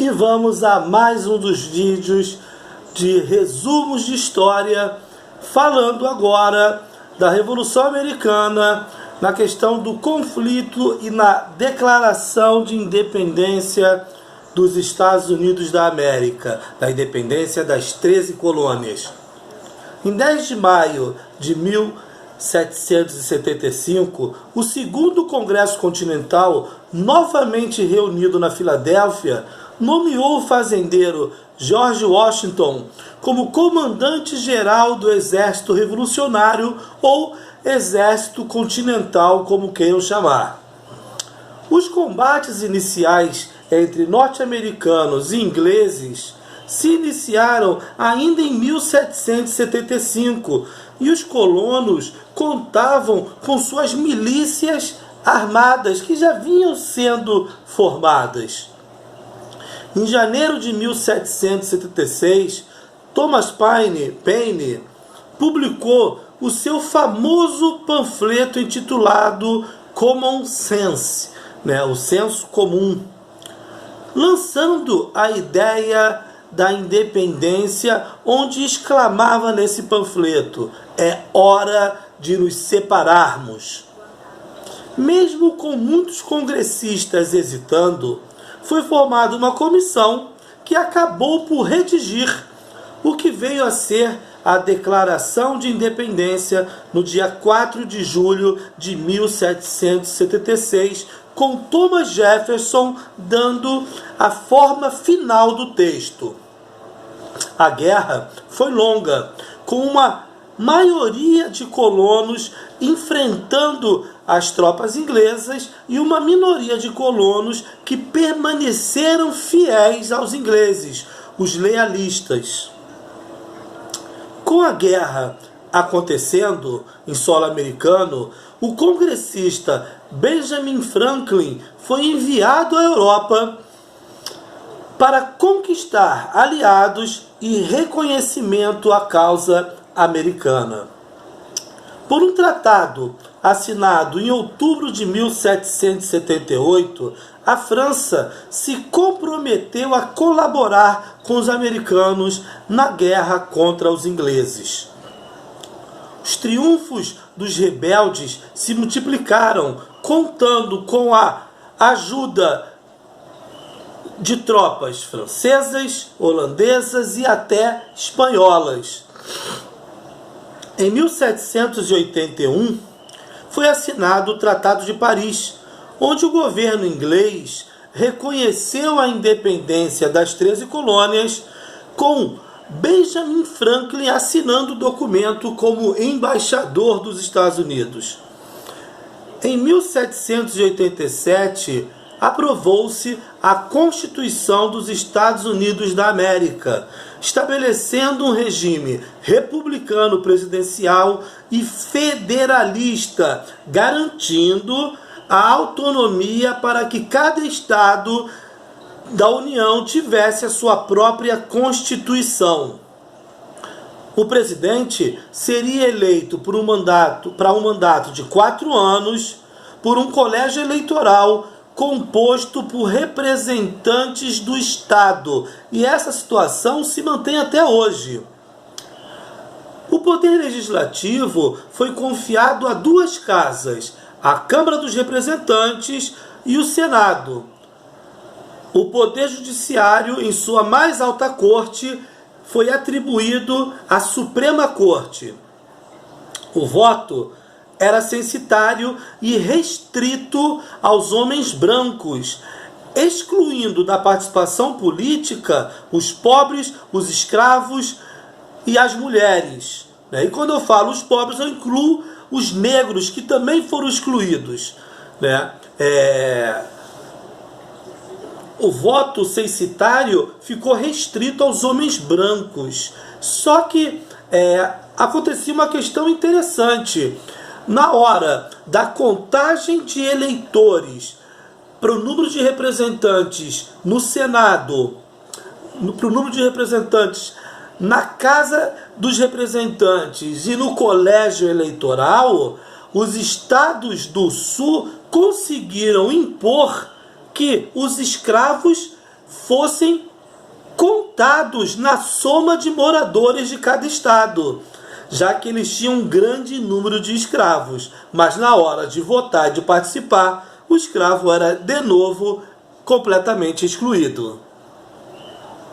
E vamos a mais um dos vídeos de resumos de história, falando agora da Revolução Americana, na questão do conflito e na declaração de independência dos Estados Unidos da América, da independência das 13 colônias. Em 10 de maio de 1775, o segundo Congresso Continental, novamente reunido na Filadélfia, nomeou o fazendeiro George Washington como comandante-geral do Exército Revolucionário, ou Exército Continental, como queiram chamar. Os combates iniciais entre norte-americanos e ingleses se iniciaram ainda em 1775 e os colonos contavam com suas milícias armadas que já vinham sendo formadas. Em janeiro de 1776, Thomas Paine publicou o seu famoso panfleto intitulado Common Sense, o senso comum, lançando a ideia da independência, onde exclamava nesse panfleto: é hora de nos separarmos. Mesmo com muitos congressistas hesitando, foi formada uma comissão que acabou por redigir o que veio a ser a Declaração de Independência no dia 4 de julho de 1776, com Thomas Jefferson dando a forma final do texto. A guerra foi longa, com uma maioria de colonos enfrentando as tropas inglesas e uma minoria de colonos que permaneceram fiéis aos ingleses, os lealistas. Com a guerra acontecendo em solo americano, o congressista Benjamin Franklin foi enviado à Europa para conquistar aliados e reconhecimento à causa americana. Por um tratado assinado em outubro de 1778, a França se comprometeu a colaborar com os americanos na guerra contra os ingleses. Os triunfos dos rebeldes se multiplicaram, contando com a ajuda de tropas francesas, holandesas e até espanholas. Em 1781, foi assinado o Tratado de Paris, onde o governo inglês reconheceu a independência das 13 colônias, com Benjamin Franklin assinando o documento como embaixador dos Estados Unidos. Em 1787, aprovou-se a Constituição dos Estados Unidos da América, estabelecendo um regime republicano presidencial e federalista, garantindo a autonomia para que cada estado da União tivesse a sua própria Constituição. O presidente seria eleito para um mandato de 4 anos por um colégio eleitoral composto por representantes do Estado, e essa situação se mantém até hoje. O poder legislativo foi confiado a 2 casas, a Câmara dos Representantes e o Senado. O poder judiciário, em sua mais alta corte, foi atribuído à Suprema Corte. O voto era censitário e restrito aos homens brancos, excluindo da participação política os pobres, os escravos e as mulheres. E quando eu falo os pobres, eu incluo os negros, que também foram excluídos. O voto censitário ficou restrito aos homens brancos. Só que acontecia uma questão interessante. Na hora da contagem de eleitores para o número de representantes no Senado, para o número de representantes na Casa dos Representantes e no Colégio Eleitoral, os estados do Sul conseguiram impor que os escravos fossem contados na soma de moradores de cada estado, já que eles tinham um grande número de escravos, mas na hora de votar e de participar, o escravo era de novo completamente excluído.